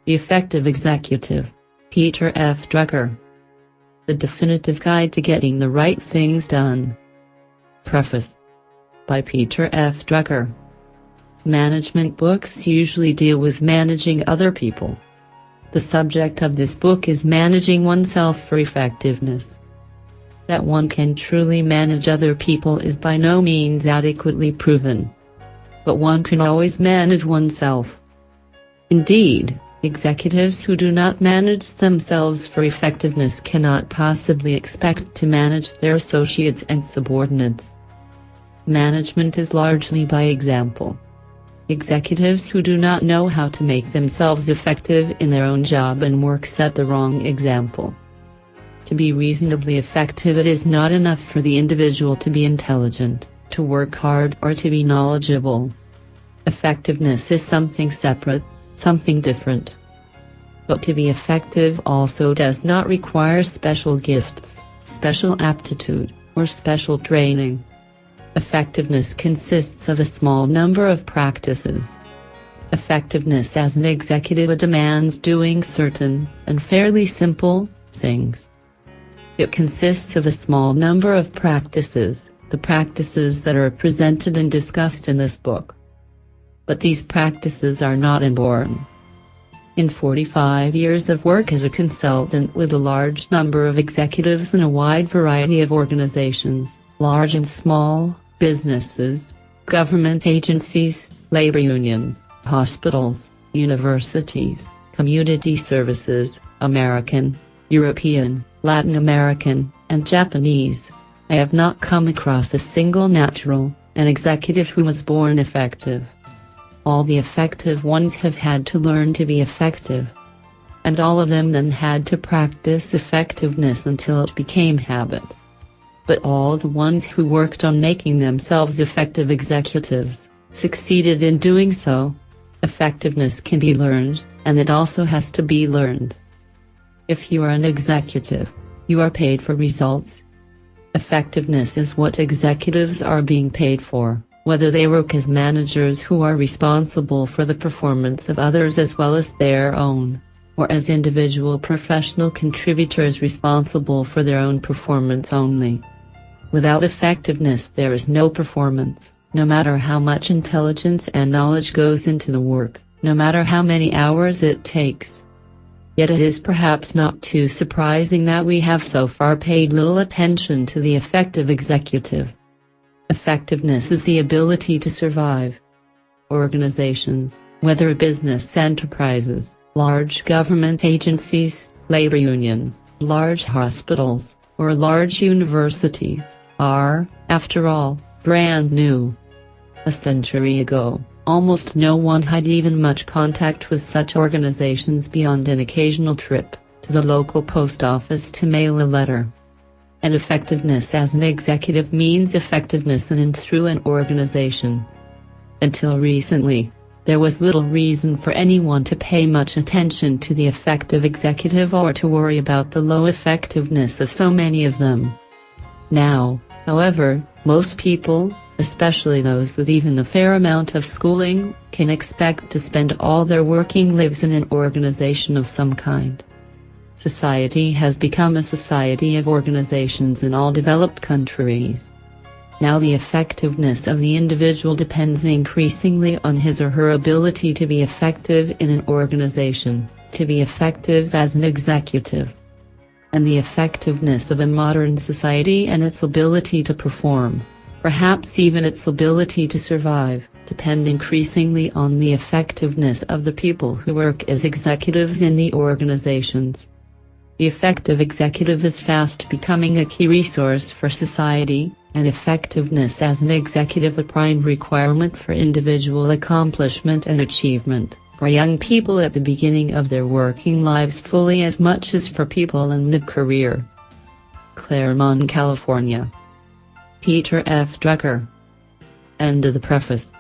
The Effective Executive. Peter F. Drucker. The Definitive Guide to Getting the Right Things Done. Preface. By Peter F. Drucker. Management books usually deal with managing other people. The subject of this book is managing oneself for effectiveness. That one can truly manage other people is by no means adequately proven. But one can always manage oneself. Indeed, executives who do not manage themselves for effectiveness cannot possibly expect to manage their associates and subordinates. Management is largely by example. Executives who do not know how to make themselves effective in their own job and work set the wrong example. To be reasonably effective, it is not enough for the individual to be intelligent, to work hard, or to be knowledgeable. Effectiveness is something separate, something different. But to be effective also does not require special gifts, special aptitude, or special training. Effectiveness consists of a small number of practices. Effectiveness as an executive demands doing certain, and fairly simple, things. It consists of a small number of practices, the practices that are presented and discussed in this book. But these practices are not inborn. In 45 years of work as a consultant with a large number of executives in a wide variety of organizations, large and small, businesses, government agencies, labor unions, hospitals, universities, community services, American, European, Latin American, and Japanese, I have not come across a single natural, an executive who was born effective. All the effective ones have had to learn to be effective. And all of them then had to practice effectiveness until it became habit. But all the ones who worked on making themselves effective executives succeeded in doing so. Effectiveness can be learned, and it also has to be learned. If you are an executive, you are paid for results. Effectiveness is what executives are being paid for, whether they work as managers who are responsible for the performance of others as well as their own, or as individual professional contributors responsible for their own performance only. Without effectiveness there is no performance, no matter how much intelligence and knowledge goes into the work, no matter how many hours it takes. Yet it is perhaps not too surprising that we have so far paid little attention to the effective executive. Effectiveness is the ability to survive. Organizations, whether business enterprises, large government agencies, labor unions, large hospitals, or large universities, are, after all, brand new. A century ago, almost no one had even much contact with such organizations beyond an occasional trip to the local post office to mail a letter. And effectiveness as an executive means effectiveness in and through an organization. Until recently, there was little reason for anyone to pay much attention to the effective executive or to worry about the low effectiveness of so many of them. Now, however, most people, especially those with even a fair amount of schooling, can expect to spend all their working lives in an organization of some kind. Society has become a society of organizations in all developed countries. Now the effectiveness of the individual depends increasingly on his or her ability to be effective in an organization, to be effective as an executive. And the effectiveness of a modern society and its ability to perform, perhaps even its ability to survive, depend increasingly on the effectiveness of the people who work as executives in the organizations. The effective executive is fast becoming a key resource for society, and effectiveness as an executive a prime requirement for individual accomplishment and achievement, for young people at the beginning of their working lives fully as much as for people in mid-career. Claremont, California. Peter F. Drucker. End of the preface.